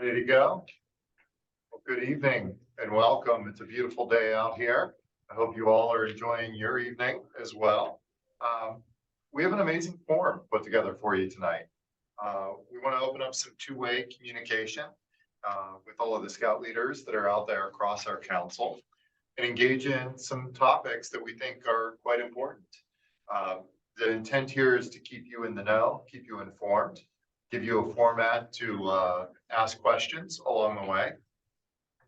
Ready to go? Well, good evening and welcome. It's a beautiful day out here. I hope you all are enjoying your evening as well. We have an amazing forum put together for you tonight. We want to open up some two-way communication with all of the scout leaders that are out there across our council and engage in some topics that we think are quite important. The intent here is to keep you in the know, keep you informed, give you a format to ask questions along the way.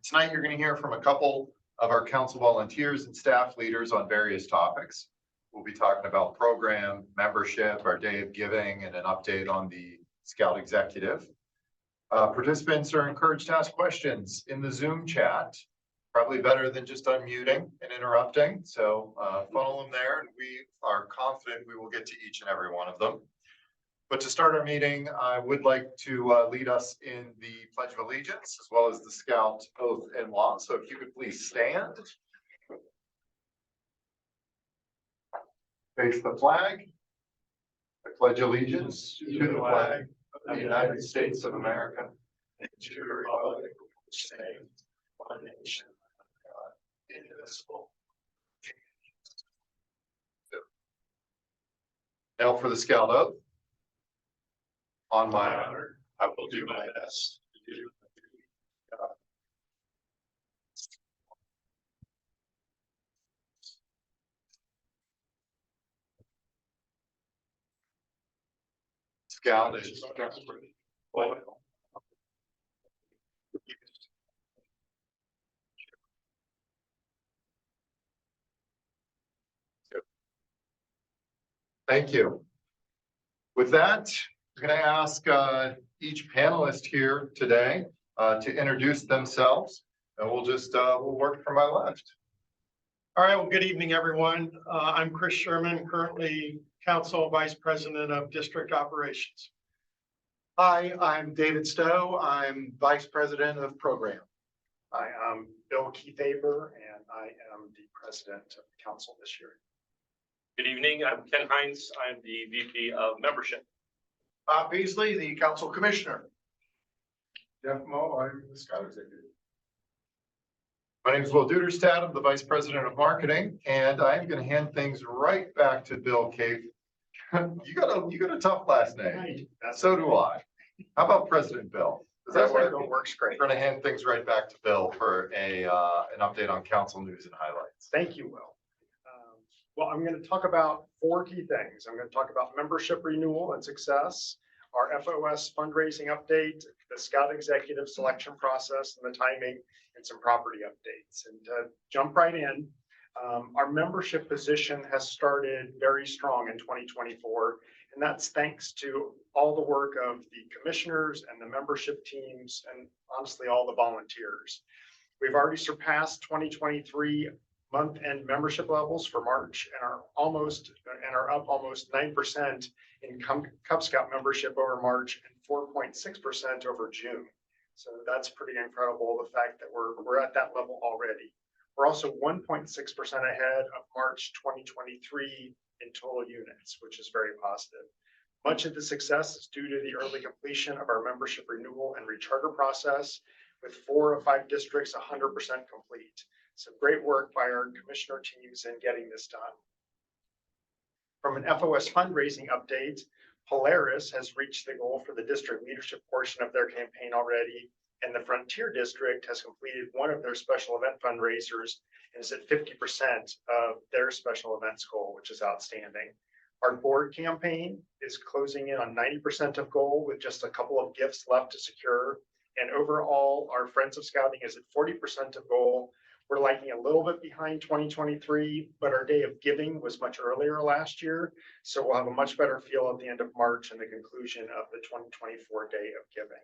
Tonight, you're going to hear from a couple of our council volunteers and staff leaders on various topics. We'll be talking about program, membership, our day of giving, and an update on the Scout Executive. Participants are encouraged to ask questions in the Zoom chat. Probably better than just unmuting and interrupting. So funnel them there, and we are confident we will get to each and every one of them. But to start our meeting, I would like to lead us in the Pledge of Allegiance, as well as the Scout Oath and Law. So if you could please stand. Face the flag. I pledge allegiance to the flag of the United States of America and to the republic which stands one nation, God, indivisible. Now for the Scout Oath. On my honor, I will do my best to do my duty. Scout is trustworthy, loyal. Thank you. With that, I'm going to ask each panelist here today to introduce themselves, and we'll work from my left. All right, well, good evening, everyone. I'm Chris Sherman, currently Council Vice President of District Operations. Hi, I'm David Stowe. I'm Vice President of Program. Hi, I'm Bill Keithaber, and I am the President of the Council this year. Good evening, I'm Ken Hines. I'm the VP of Membership. Bob Beasley, the Council Commissioner. Jeff Moe, I'm the Scout Executive. My name is Will Duderstadt. I'm the Vice President of Marketing, and I'm going to hand things right back to Bill Cape. You got a tough last name. Right. So do I. How about President Bill? Does that work? Bill works great. We're going to hand things right back to Bill for an update on council news and highlights. Thank you, Will. Well, I'm going to talk about 4 key things. I'm going to talk about membership renewal and success, our FOS fundraising update, the Scout Executive selection process and the timing, and some property updates. And to jump right in, our membership position has started very strong in 2024, and that's thanks to all the work of the commissioners and the membership teams, and honestly, all the volunteers. We've already surpassed 2023 month-end membership levels for March and are up almost 9% in Cub Scout membership over March and 4.6% over June. So that's pretty incredible, the fact that we're at that level already. We're also 1.6% ahead of March 2023 in total units, which is very positive. Much of the success is due to the early completion of our membership renewal and recharter process, with 4 of 5 districts 100% complete. So great work by our commissioner teams in getting this done. From an FOS fundraising update, Polaris has reached the goal for the district leadership portion of their campaign already, and the Frontier District has completed one of their special event fundraisers and is at 50% of their special events goal, which is outstanding. Our board campaign is closing in on 90% of goal with just a couple of gifts left to secure. And overall, our Friends of Scouting is at 40% of goal. We're lagging a little bit behind 2023, but our day of giving was much earlier last year. So we'll have a much better feel at the end of March and the conclusion of the 2024 day of giving.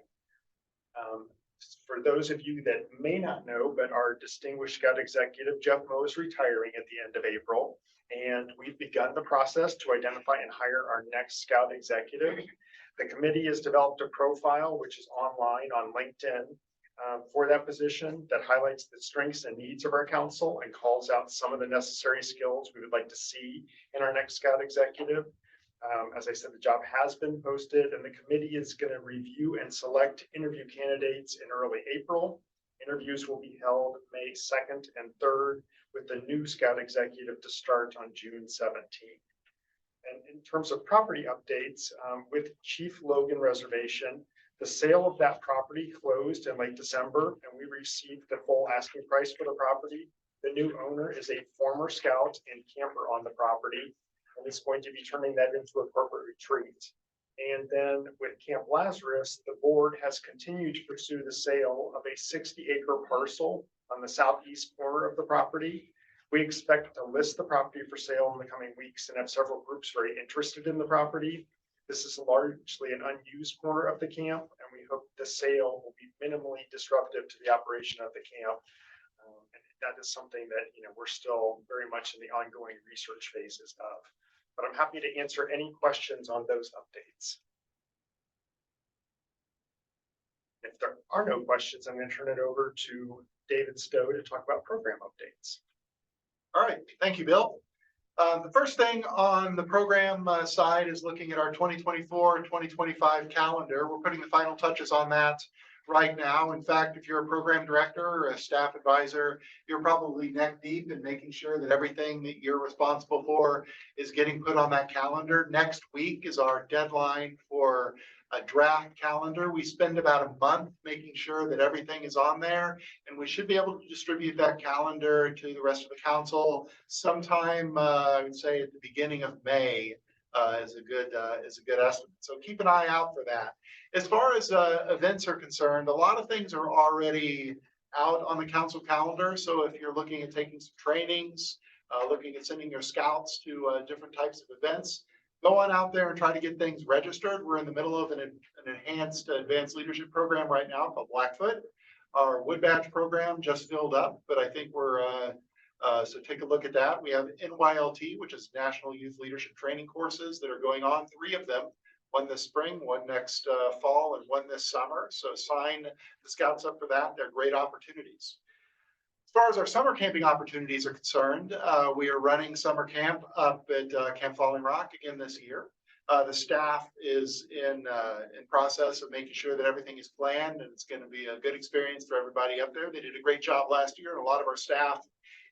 For those of you that may not know, but our distinguished Scout Executive, Jeff Moe, is retiring at the end of April. And we've begun the process to identify and hire our next Scout Executive. The committee has developed a profile, which is online on LinkedIn, for that position, that highlights the strengths and needs of our council and calls out some of the necessary skills we would like to see in our next Scout Executive. As I said, the job has been posted and the committee is going to review and select interview candidates in early April. Interviews will be held May 2nd and 3rd with the new Scout executive to start on June 17th. And in terms of property updates, with Chief Logan Reservation, the sale of that property closed in late December and we received the full asking price for the property. The new owner is a former Scout and camper on the property and is going to be turning that into a corporate retreat. And then with Camp Lazarus, the board has continued to pursue the sale of a 60-acre parcel on the southeast corner of the property. We expect to list the property for sale in the coming weeks and have several groups very interested in the property. This is largely an unused corner of the camp, and we hope the sale will be minimally disruptive to the operation of the camp. And that is something that, we're still very much in the ongoing research phases of. But I'm happy to answer any questions on those updates. If there are no questions, I'm going to turn it over to David Stowe to talk about program updates. All right, thank you, Bill. The first thing on the program side is looking at our 2024 and 2025 calendar. We're putting the final touches on that right now. In fact, if you're a program director or a staff advisor, you're probably neck deep in making sure that everything that you're responsible for is getting put on that calendar. Next week is our deadline for a draft calendar. We spend about a month making sure that everything is on there, and we should be able to distribute that calendar to the rest of the council sometime, I would say at the beginning of May is a good estimate. So keep an eye out for that. As far as events are concerned, a lot of things are already out on the council calendar. So if you're looking at taking some trainings, looking at sending your scouts to different types of events, go on out there and try to get things registered. We're in the middle of an enhanced advanced leadership program right now called Blackfoot. Our Wood Badge program just filled up, but I think we're, so take a look at that. We have NYLT, which is National Youth Leadership Training courses that are going on, 3 of them, one this spring, one next fall, and one this summer. So sign the scouts up for that. They're great opportunities. As far as our summer camping opportunities are concerned, we are running summer camp up at Camp Falling Rock again this year. The staff is in process of making sure that everything is planned and it's going to be a good experience for everybody up there. They did a great job last year and a lot of our staff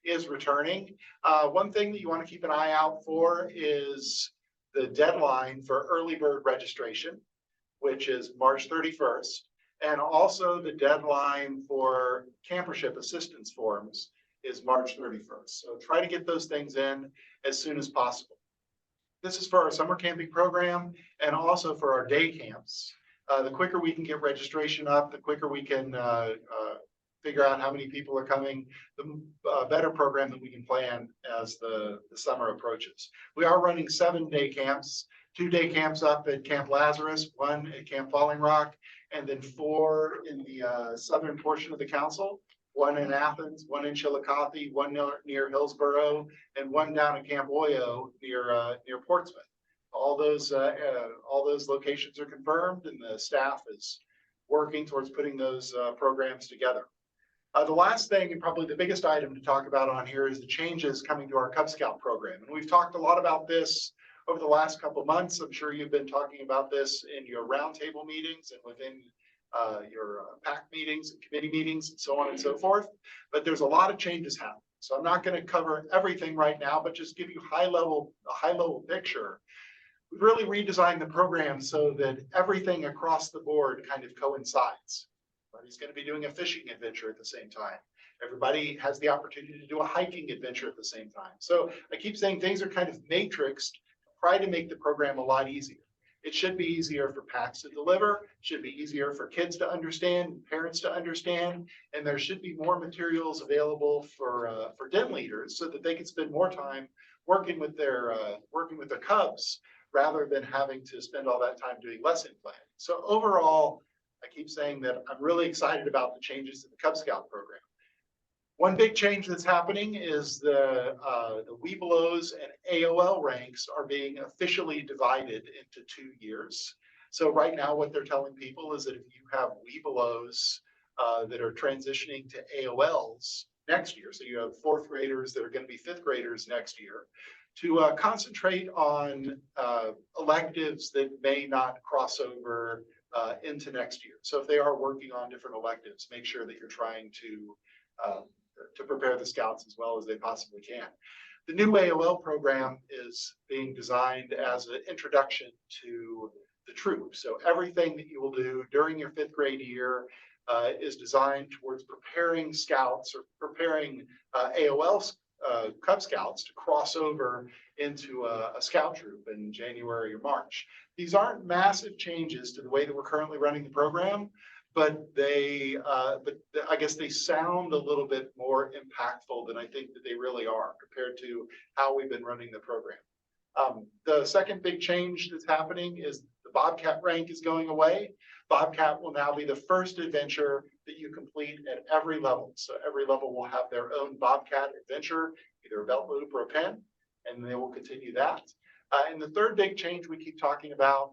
is returning. One thing that you want to keep an eye out for is the deadline for early bird registration, which is March 31st. And also the deadline for campership assistance forms is March 31st. So try to get those things in as soon as possible. This is for our summer camping program and also for our day camps. The quicker we can get registration up, the quicker we can figure out how many people are coming, the better program that we can plan as the summer approaches. We are running 7 day camps, 2 day camps up at Camp Lazarus, 1 at Camp Falling Rock, and then 4 in the southern portion of the council, 1 in Athens, 1 in Chillicothe, 1 near Hillsborough, and 1 down at Camp Oyo near Portsmouth. All those locations are confirmed, and the staff is working towards putting those programs together. The last thing, and probably the biggest item to talk about on here, is the changes coming to our Cub Scout program. And we've talked a lot about this over the last couple of months. I'm sure you've been talking about this in your roundtable meetings and within your PAC meetings and committee meetings and so on and so forth. But there's a lot of changes happening. So I'm not going to cover everything right now, but just give you a high level picture. We've really redesigned the program so that everything across the board kind of coincides. Everybody's going to be doing a fishing adventure at the same time. Everybody has the opportunity to do a hiking adventure at the same time. So I keep saying things are kind of matrixed, try to make the program a lot easier. It should be easier for PACs to deliver, should be easier for kids to understand, parents to understand, and there should be more materials available for den leaders so that they can spend more time working with their cubs rather than having to spend all that time doing lesson planning. So overall, I keep saying that I'm really excited about the changes to the Cub Scout program. One big change that's happening is the Webelos and AOL ranks are being officially divided into 2 years. So right now what they're telling people is that if you have Webelos that are transitioning to AOLs next year, so you have 4th graders that are going to be 5th graders next year, to concentrate on electives that may not cross over into next year. So if they are working on different electives, make sure that you're trying to prepare the scouts as well as they possibly can. The new AOL program is being designed as an introduction to the troop. So everything that you will do during your 5th grade year is designed towards preparing scouts or preparing AOL Cub Scouts to cross over into a scout troop in January or March. These aren't massive changes to the way that we're currently running the program, but I guess they sound a little bit more impactful than I think that they really are compared to how we've been running the program. The second big change that's happening is the Bobcat rank is going away. Bobcat will now be the first adventure that you complete at every level. So every level will have their own Bobcat adventure, either a belt loop or a pin, and they will continue that. And the third big change we keep talking about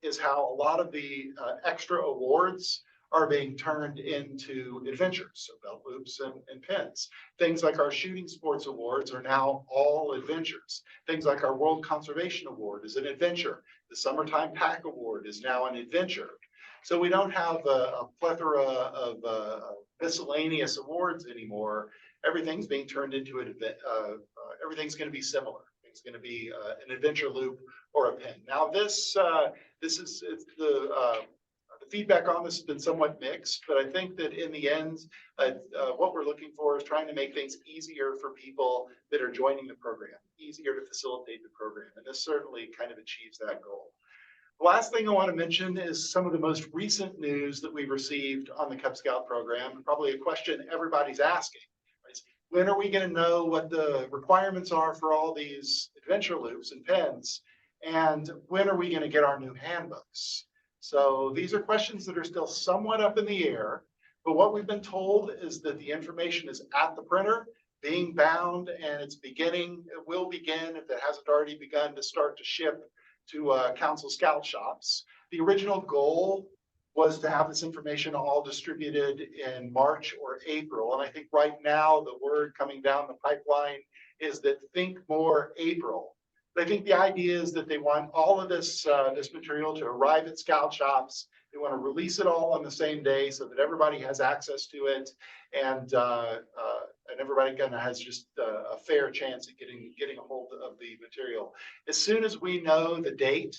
is how a lot of the extra awards are being turned into adventures, so belt loops and pins. Things like our shooting sports awards are now all adventures. Things like our World Conservation Award is an adventure. The Summertime Pack Award is now an adventure. So we don't have a plethora of miscellaneous awards anymore. Everything's being turned into an event. Everything's going to be similar. It's going to be an adventure loop or a pin. Now this is the feedback on this has been somewhat mixed, but I think that in the end, what we're looking for is trying to make things easier for people that are joining the program, easier to facilitate the program, and this certainly kind of achieves that goal. The last thing I want to mention is some of the most recent news that we've received on the Cub Scout program, and probably a question everybody's asking. Right? When are we going to know what the requirements are for all these adventure loops and pins? And when are we going to get our new handbooks? So these are questions that are still somewhat up in the air, but what we've been told is that the information is at the printer, being bound, and it will begin, if it hasn't already begun, to start to ship to Council Scout shops. The original goal was to have this information all distributed in March or April. And I think right now the word coming down the pipeline is that think more April. But I think the idea is that they want all of this material to arrive at Scout shops. They want to release it all on the same day so that everybody has access to it, and everybody kind of has just a fair chance at getting a hold of the material. As soon as we know the date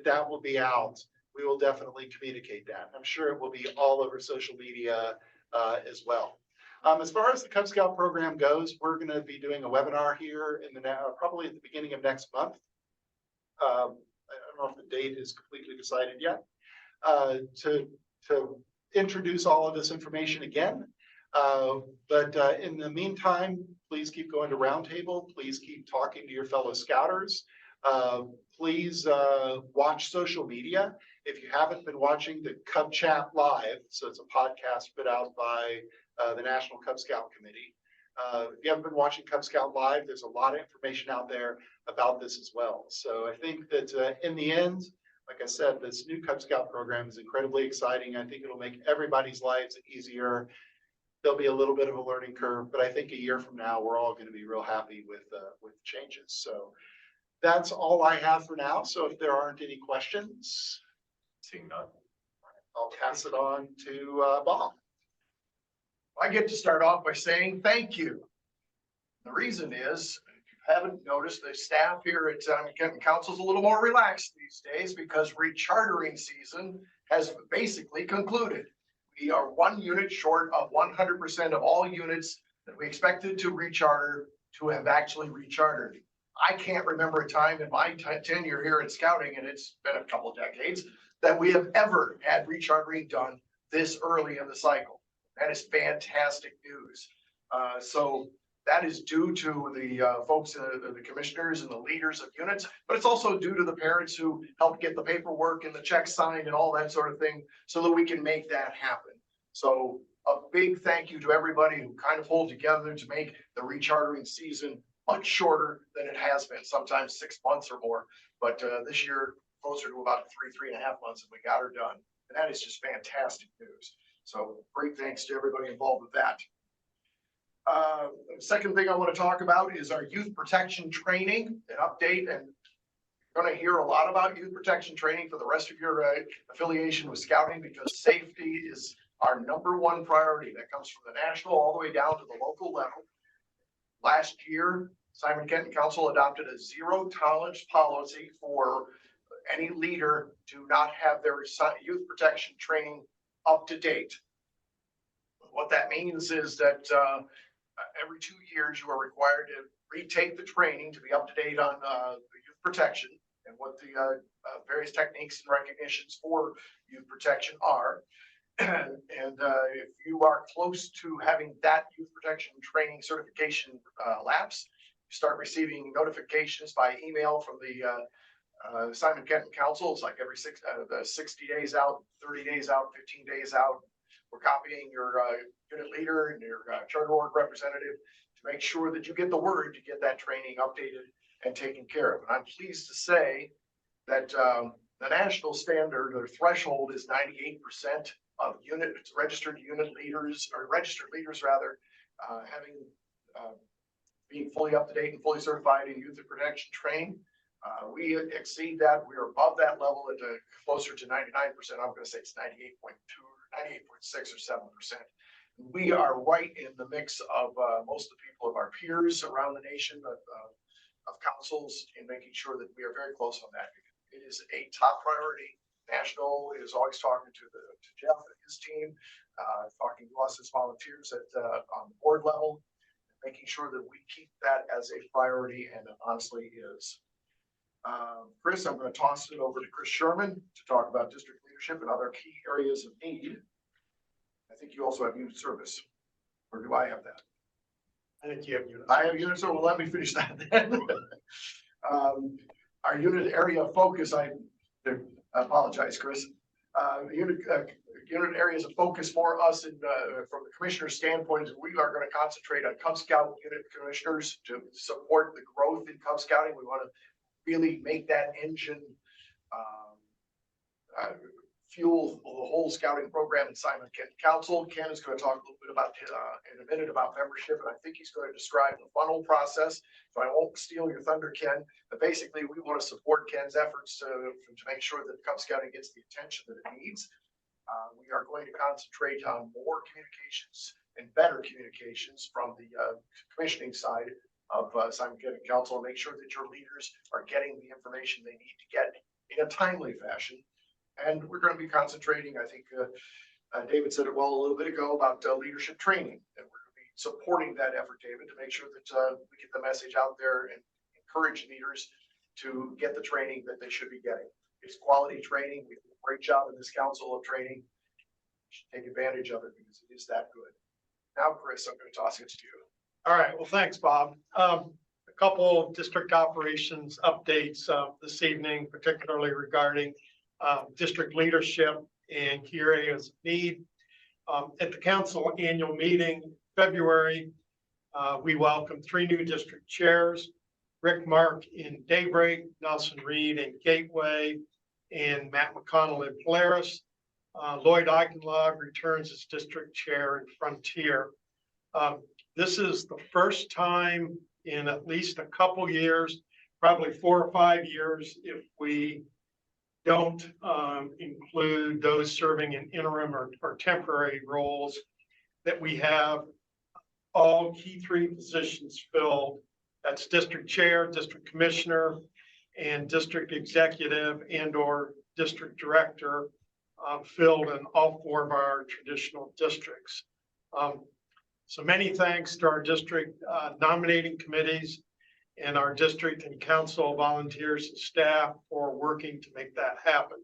that will be out, we will definitely communicate that. I'm sure it will be all over social media as well. As far as the Cub Scout program goes, we're going to be doing a webinar here in probably at the beginning of next month. I don't know if the date is completely decided yet, to introduce all of this information again. But in the meantime, please keep going to Roundtable. Please keep talking to your fellow Scouters. Please watch social media. If you haven't been watching the Cub Chat Live, so it's a podcast put out by the National Cub Scout Committee. If you haven't been watching Cub Scout Live, there's a lot of information out there about this as well. So I think that in the end, like I said, this new Cub Scout program is incredibly exciting. I think it'll make everybody's lives easier. There'll be a little bit of a learning curve, but I think a year from now, we're all going to be real happy with changes. So that's all I have for now. So if there aren't any questions, Seeing none. I'll pass it on to Bob. I get to start off by saying thank you. The reason is, if you haven't noticed, the staff here at Kenton Council is a little more relaxed these days because rechartering season has basically concluded. We are 1 unit short of 100% of all units that we expected to recharter to have actually rechartered. I can't remember a time in my tenure here in scouting, and it's been a couple of decades, that we have ever had rechartering done this early in the cycle. That is fantastic news. So that is due to the folks, the commissioners and the leaders of units, but it's also due to the parents who helped get the paperwork and the checks signed and all that sort of thing so that we can make that happen. So a big thank you to everybody who kind of hold together to make the rechartering season much shorter than it has been, sometimes 6 months or more. But this year, closer to about 3.5 months, and we got her done. And that is just fantastic news. So great thanks to everybody involved with that. Second thing I want to talk about is our youth protection training, an update, and you're going to hear a lot about youth protection training for the rest of your affiliation with scouting, because safety is our #1 priority. That comes from the national all the way down to the local level. Last year, Simon Kenton Council adopted a zero tolerance policy for any leader to not have their youth protection training up to date. What that means is that every 2 years, you are required to retake the training to be up to date on the youth protection and what the various techniques and recognitions for youth protection are. And if you are close to having that youth protection training certification lapse, you start receiving notifications by email from the Simon Kenton Council. It's like every 60 days out, 30 days out, 15 days out. We're copying your unit leader and your charter org representative to make sure that you get the word to get that training updated and taken care of. And I'm pleased to say that the national standard or threshold is 98% of registered leaders rather, having being fully up to date and fully certified in youth protection training. We exceed that. We are above that level at closer to 99%. I'm going to say it's 98.2 or 98.6 or 7%. We are right in the mix of most of the people of our peers around the nation of councils in making sure that we are very close on that. It is a top priority. National is always talking to Jeff and his team, talking to us as volunteers on the board level, making sure that we keep that as a priority, and it honestly is. Chris, I'm going to toss it over to Chris Sherman to talk about district leadership and other key areas of need. I think you also have unit service, or do I have that? I think you have units. I have unit service. Well, let me finish that then. Our unit area of focus, I apologize, Chris. Unit areas of focus for us and from the commissioner standpoint is we are going to concentrate on Cub Scout unit commissioners to support the growth in Cub Scouting. We want to really make that engine fuel the whole scouting program in Simon Kenton Council. Ken is going to talk a little bit about in a minute about membership, and I think he's going to describe the funnel process. So I won't steal your thunder, Ken. But basically, we want to support Ken's efforts to make sure that Cub Scouting gets the attention that it needs. We are going to concentrate on more communications and better communications from the commissioning side of Simon Kenton Council, and make sure that your leaders are getting the information they need to get in a timely fashion. And we're going to be concentrating, I think David said it well a little bit ago, about leadership training. And we're going to be supporting that effort, David, to make sure that we get the message out there and encourage leaders to get the training that they should be getting. It's quality training. We do a great job in this council of training. You should take advantage of it because it is that good. Now, Chris, I'm going to toss it to you. All right. Well, thanks, Bob. A couple of district operations updates this evening, particularly regarding district leadership and key areas of need. At the council annual meeting in February, we welcomed 3 new district chairs, Rick Mark in Daybreak, Nelson Reed in Gateway, and Matt McConnell in Polaris. Lloyd Eichenlaub returns as district chair in Frontier. This is the first time in at least a couple years, probably 4 or 5 years, if we don't include those serving in interim or temporary roles, that we have all key 3 positions filled. That's district chair, district commissioner, and district executive and or district director filled in all 4 of our traditional districts. So many thanks to our district nominating committees and our district and council volunteers and staff for working to make that happen.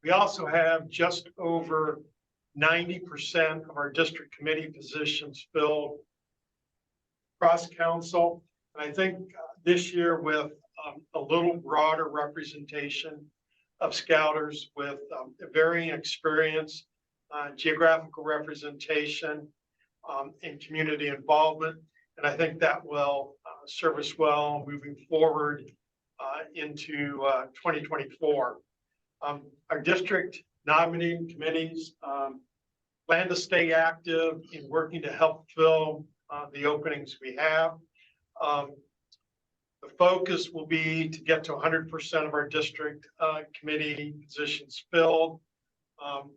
We also have just over 90% of our district committee positions filled across council. And I think this year with a little broader representation of scouters with varying experience, geographical representation, and community involvement. And I think that will serve us well moving forward into 2024. Our district nominating committees Plan to stay active in working to help fill the openings we have. The focus will be to get to 100% of our district committee positions filled.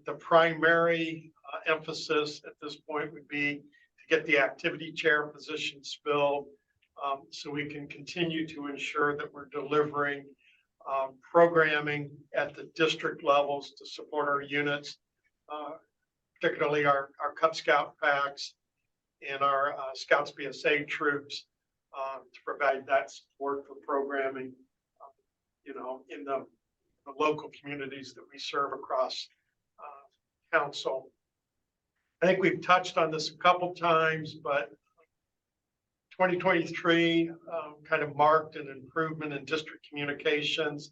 The primary emphasis at this point would be to get the activity chair positions filled, so we can continue to ensure that we're delivering programming at the district levels to support our units, particularly our Cub Scout packs and our Scouts BSA troops, to provide that support for programming, in the local communities that we serve across council. I think we've touched on this a couple times, but 2023 kind of marked an improvement in district communications.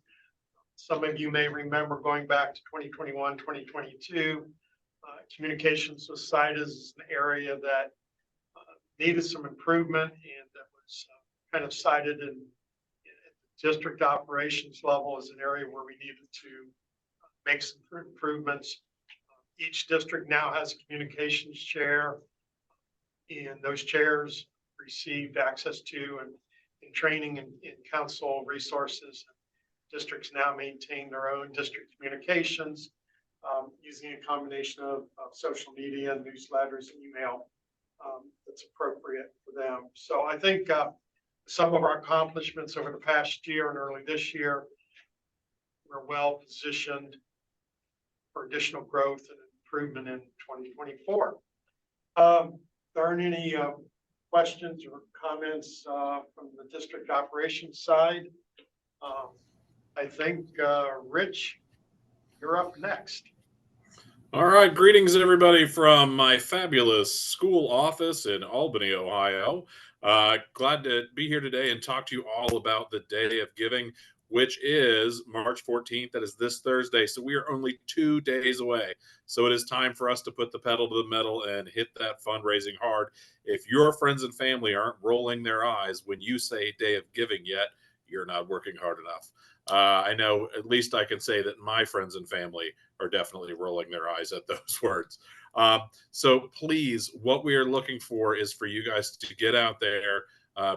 Some of you may remember going back to 2021, 2022, communications with cited as an area that needed some improvement, and that was kind of cited in district operations level as an area where we needed to make some improvements. Each district now has a communications chair, and those chairs received access to and training and council resources. Districts now maintain their own district communications using a combination of social media, newsletters, email that's appropriate for them. So I think some of our accomplishments over the past year and early this year, we're well positioned for additional growth and improvement in 2024. There aren't any questions or comments from the district operations side. I think, Rich, you're up next. All right, greetings everybody from my fabulous school office in Albany, Ohio. Glad to be here today and talk to you all about the Day of Giving, which is March 14th. That is this Thursday. So we are only 2 days away. So it is time for us to put the pedal to the metal and hit that fundraising hard. If your friends and family aren't rolling their eyes when you say Day of Giving yet, you're not working hard enough. I know, at least I can say that my friends and family are definitely rolling their eyes at those words. So please, what we are looking for is for you guys to get out there,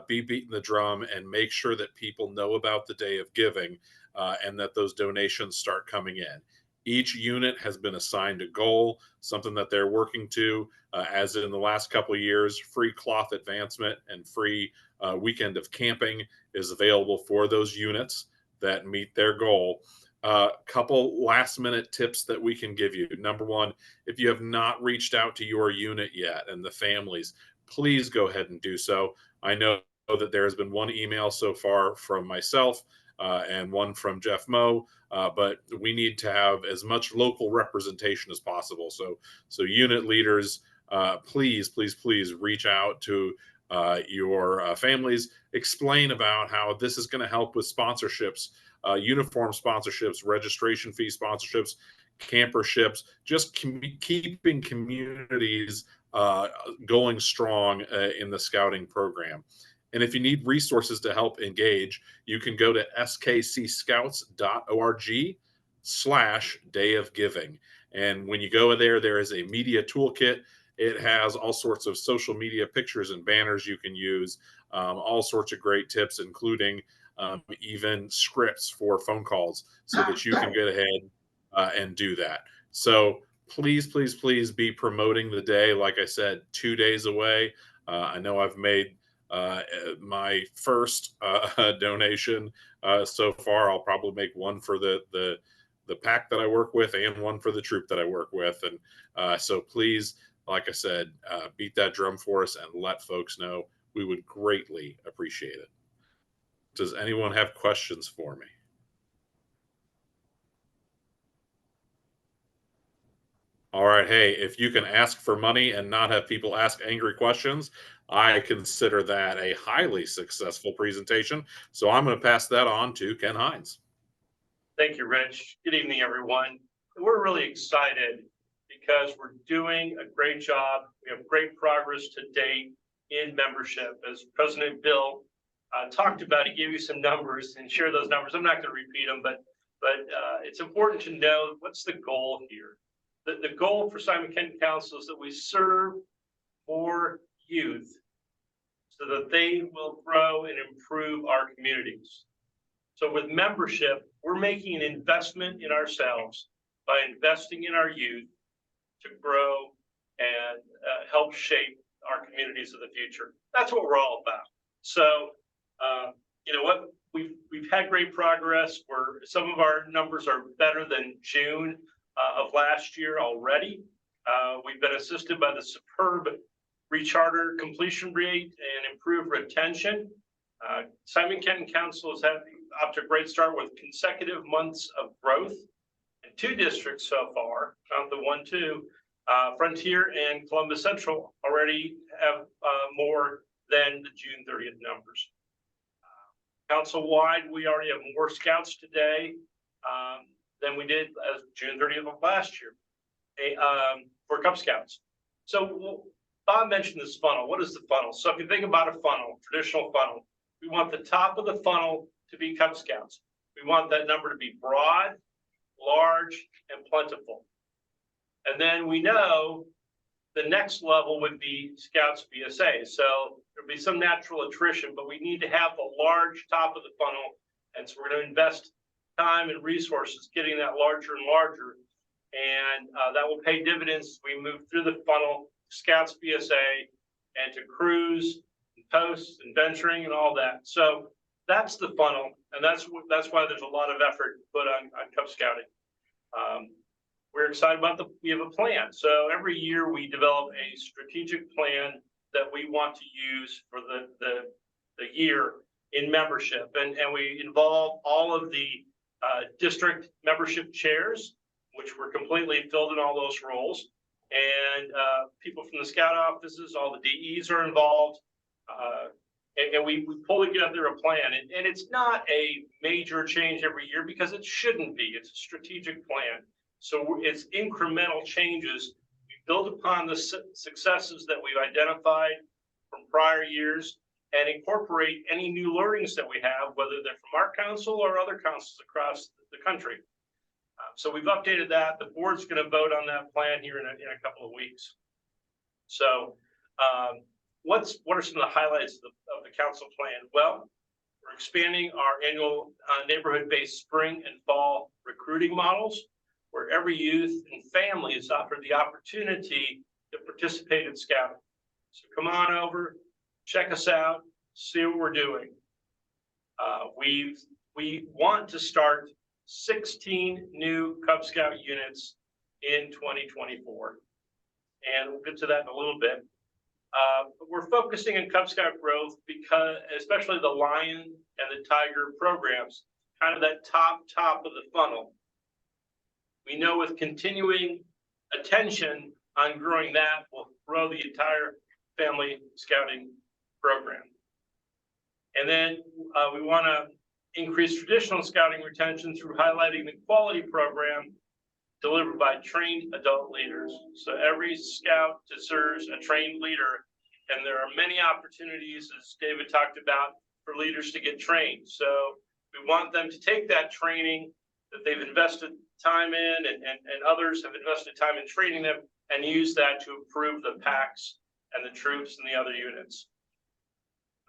be beating the drum, and make sure that people know about the Day of Giving, and that those donations start coming in. Each unit has been assigned a goal, something that they're working to, as in the last couple of years. Free cloth advancement and free weekend of camping is available for those units that meet their goal. Couple last minute tips that we can give you. Number one, if you have not reached out to your unit yet and the families, please go ahead and do so. I know that there has been one email so far from myself and one from Jeff Moe, but we need to have as much local representation as possible. So unit leaders, please reach out to your families, explain about how this is going to help with sponsorships, uniform sponsorships, registration fee sponsorships, camperships, just keeping communities going strong in the scouting program. And if you need resources to help engage, you can go to skcscouts.org/Day of Giving. And when you go there, there is a media toolkit. It has all sorts of social media pictures and banners you can use, all sorts of great tips, including even scripts for phone calls so that you can get ahead and do that. So please be promoting the day. Like I said, 2 days away. I know I've made my first donation so far. I'll probably make one for the pack that I work with and one for the troop that I work with. And so please, like I said, beat that drum for us and let folks know. We would greatly appreciate it. Does anyone have questions for me? All right. Hey, if you can ask for money and not have people ask angry questions, I consider that a highly successful presentation. So I'm going to pass that on to Ken Hines. Thank you, Rich. Good evening, everyone. We're really excited because we're doing a great job. We have great progress to date in membership. As President Bill talked about, he gave you some numbers and share those numbers. I'm not going to repeat them, but it's important to know what's the goal here. the goal for Simon Kenton Council is that we serve more youth so that they will grow and improve our communities. So with membership, we're making an investment in ourselves by investing in our youth to grow and help shape our communities of the future. That's what we're all about. So, you know what, we've had great progress where some of our numbers are better than June of last year already. We've been assisted by the superb recharter completion rate and improved retention. Simon Kenton Council has had up to a great start with consecutive months of growth in 2 districts so far, not the 1, 2. Frontier and Columbus Central already have more than the June 30th numbers. Council-wide, we already have more scouts today than we did as June 30th of last year for Cub Scouts. So Bob mentioned this funnel. What is the funnel? So if you think about a funnel, traditional funnel, we want the top of the funnel to be Cub Scouts. We want that number to be broad, large, and plentiful. And then we know the next level would be Scouts BSA. So there'll be some natural attrition, but we need to have the large top of the funnel. And so we're going to invest time and resources getting that larger and larger. And that will pay dividends as we move through the funnel, Scouts BSA, and to crews, and posts, and venturing, and all that. So that's the funnel, and that's why there's a lot of effort put on Cub Scouting. We're excited about we have a plan. So every year we develop a strategic plan that we want to use for the year in membership. And we involve all of the district membership chairs, which were completely filled in all those roles. And people from the scout offices, all the DEs are involved. And we pull together a plan. And it's not a major change every year because it shouldn't be. It's a strategic plan. So it's incremental changes. We build upon the successes that we've identified from prior years and incorporate any new learnings that we have, whether they're from our council or other councils across the country. So we've updated that. The board's going to vote on that plan here in a couple of weeks. So what are some of the highlights of the council plan? Well, we're expanding our annual neighborhood-based spring and fall recruiting models, where every youth and family is offered the opportunity to participate in Scouting. So come on over, check us out, see what we're doing. We want to start 16 new Cub Scout units in 2024. And we'll get to that in a little bit. But we're focusing on Cub Scout growth because, especially the Lion and the Tiger programs, kind of that top of the funnel. We know with continuing attention on growing that will grow the entire family scouting program. And then we want to increase traditional scouting retention through highlighting the quality program delivered by trained adult leaders. So every scout deserves a trained leader, and there are many opportunities, as David talked about, for leaders to get trained. So we want them to take that training that they've invested time in, and others have invested time in training them, and use that to improve the packs and the troops and the other units.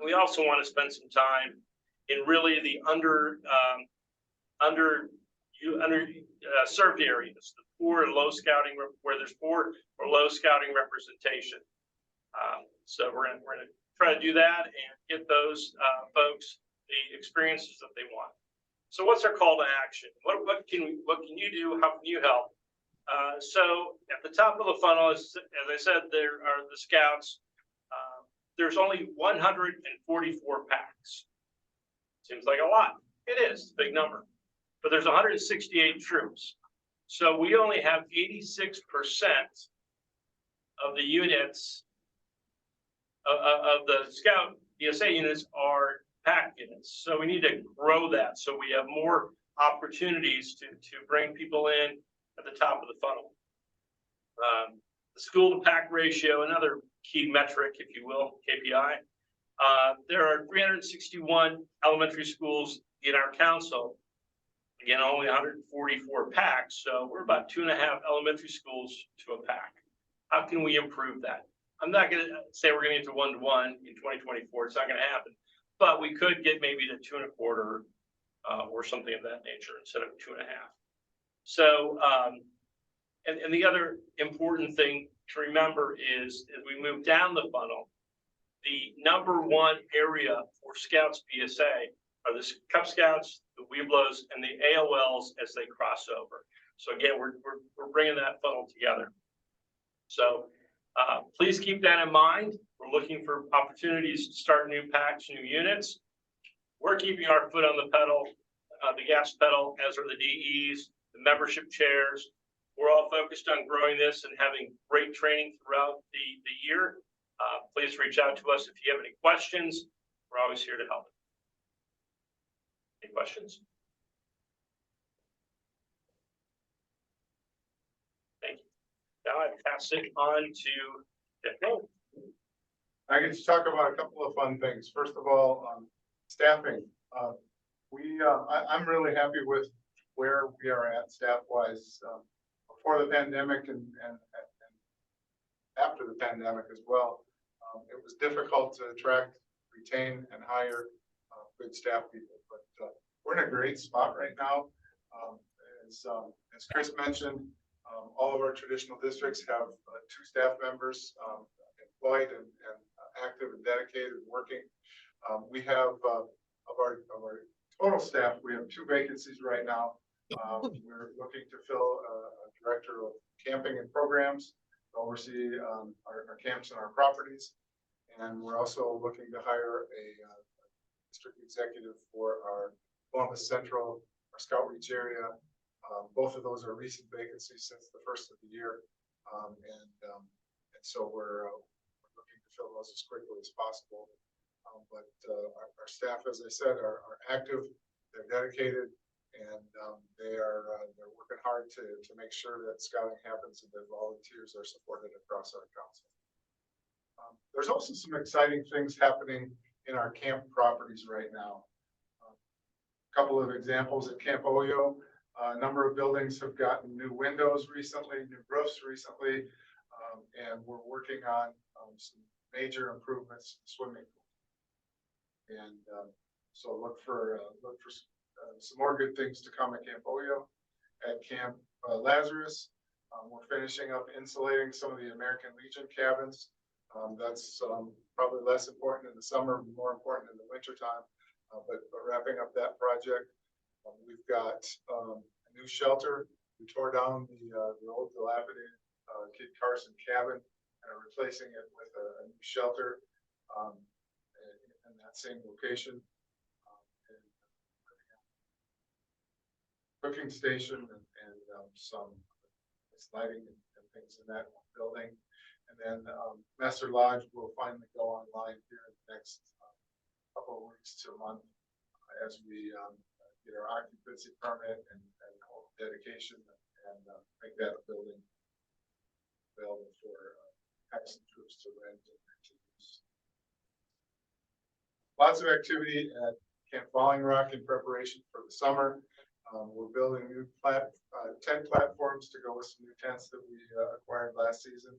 We also want to spend some time in really the served areas, the poor and low scouting, where there's poor or low scouting representation. So we're gonna try to do that and get those folks the experiences that they want. So what's our call to action? What can you do? How can you help? So at the top of the funnel, as I said, there are the scouts. There's only 144 packs. Seems like a lot. It is a big number, but there's 168 troops. So we only have 86% of the units of the Scout BSA units are pack units. So we need to grow that so we have more opportunities to bring people in at the top of the funnel. The school to pack ratio, another key metric, if you will, KPI. There are 361 elementary schools in our council. Again, only 144 packs, so we're about 2.5 elementary schools to a pack. How can we improve that? I'm not gonna say we're gonna get to 1-to-1 in 2024, it's not gonna happen. But we could get maybe to 2.25, or something of that nature instead of 2.5. So, and the other important thing to remember is as we move down the funnel, the number one area for Scouts BSA are the Cub Scouts, the Webelos, and the AOLs as they cross over. So again, we're bringing that funnel together. So please keep that in mind. We're looking for opportunities to start new packs, new units. We're keeping our foot on the pedal, the gas pedal, as are the DEs, the membership chairs. We're all focused on growing this and having great training throughout the year. Please reach out to us if you have any questions. We're always here to help. Any questions? Thank you. Now I pass it on to Dick Nolan. I get to talk about a couple of fun things. First of all, staffing. I'm really happy with where we are at staff-wise. Before the pandemic and after the pandemic as well, it was difficult to attract, retain, and hire good staff people. But we're in a great spot right now. As Chris mentioned, all of our traditional districts have 2 staff members employed and active and dedicated and working. We have of our total staff, we have 2 vacancies right now. We're looking to fill a director of camping and programs to oversee our camps and our properties. And we're also looking to hire a district executive for our Columbus Central, our Scout Reach area. Both of those are recent vacancies since the first of the year. And so we're looking to fill those as quickly as possible. But our staff, as I said, are active, they're dedicated, and they're working hard to make sure that scouting happens and that volunteers are supported across our council. There's also some exciting things happening in our camp properties right now. A couple of examples at Camp Oyo. A number of buildings have gotten new windows recently, new roofs recently, and we're working on some major improvements in the swimming pool. And so look for some more good things to come at Camp Oyo. At Camp Lazarus, we're finishing up insulating some of the American Legion cabins. That's probably less important in the summer, more important in the winter time, but wrapping up that project. We've got a new shelter. We tore down the old dilapidated Kid Carson cabin and are replacing it with a new shelter in that same location. Cooking station and some lighting and things in that building. And then Messer Lodge will finally go online here in the next couple of weeks to a month as we get our occupancy permit and hold dedication and make that a building available for Texas troops to rent and to use. Lots of activity at Camp Falling Rock in preparation for the summer. We're building new tent platforms to go with some new tents that we acquired last season.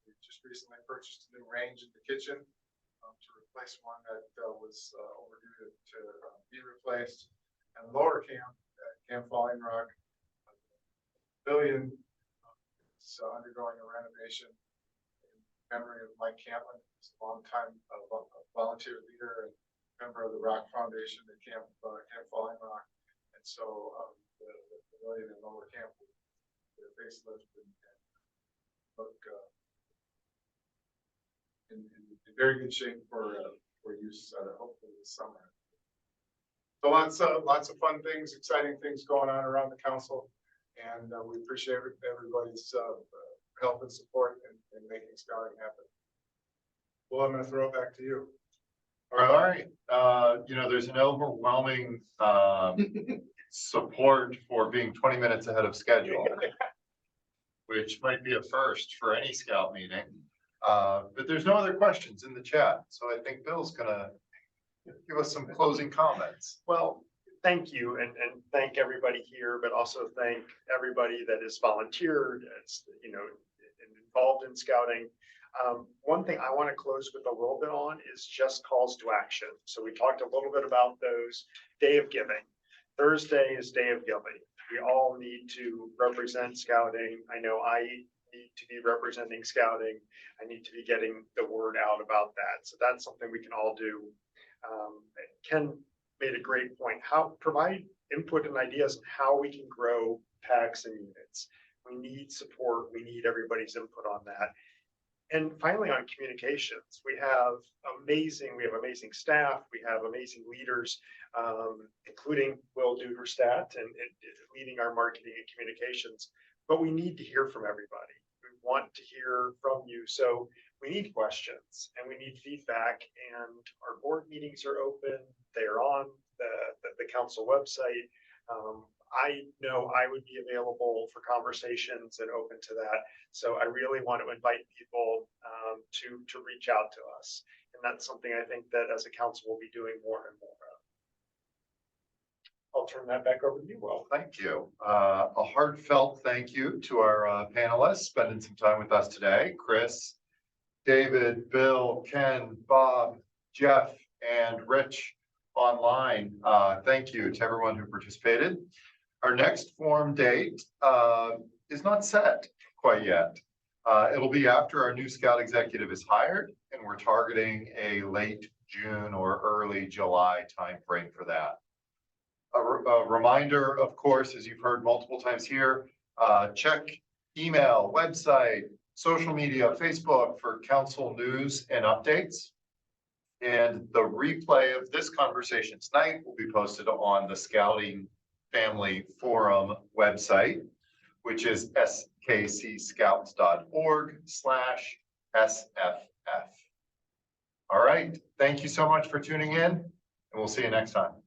We just recently purchased a new range in the kitchen to replace one that was overdue to be replaced. And lower camp at Camp Falling Rock pavilion is undergoing a renovation in memory of Mike Camplin, who's a longtime volunteer leader and member of the Rock Foundation at Camp Falling Rock. And so the pavilion in lower camp will get a facelift and look in very good shape for use hopefully this summer. So lots of fun things, exciting things going on around the council, and we appreciate everybody's help and support in making scouting happen. Well, I'm going to throw it back to you. All right. There's an overwhelming support for being 20 minutes ahead of schedule, which might be a first for any scout meeting. But there's no other questions in the chat. So I think Bill's going to give us some closing comments. Well, thank you and thank everybody here, but also thank everybody that has volunteered, as you know, involved in scouting. One thing I want to close with a little bit on is just calls to action. So we talked a little bit about those. Day of Giving. Thursday is Day of Giving. We all need to represent scouting. I know I need to be representing scouting. I need to be getting the word out about that. So that's something we can all do. Ken made a great point. How provide input and ideas on how we can grow packs and units. We need support. We need everybody's input on that. And finally, on communications, we have amazing staff. We have amazing leaders, including Will Duderstadt and leading our marketing and communications. But we need to hear from everybody. We want to hear from you. So we need questions and we need feedback, and our board meetings are open. They're on the council website. I know I would be available for conversations and open to that. So I really want to invite people to reach out to us. And that's something I think that as a council we'll be doing more and more of. I'll turn that back over to you, Will. Thank you. A heartfelt thank you to our panelists spending some time with us today. Chris, David, Bill, Ken, Bob, Jeff, and Rich online. Thank you to everyone who participated. Our next forum date is not set quite yet. It'll be after our new Scout executive is hired, and we're targeting a late June or early July timeframe for that. A reminder, of course, as you've heard multiple times here, check email, website, social media, Facebook for council news and updates. And the replay of this conversation tonight will be posted on the Scouting Family Forum website, which is skcscouts.org/SFF. All right. Thank you so much for tuning in, and we'll see you next time.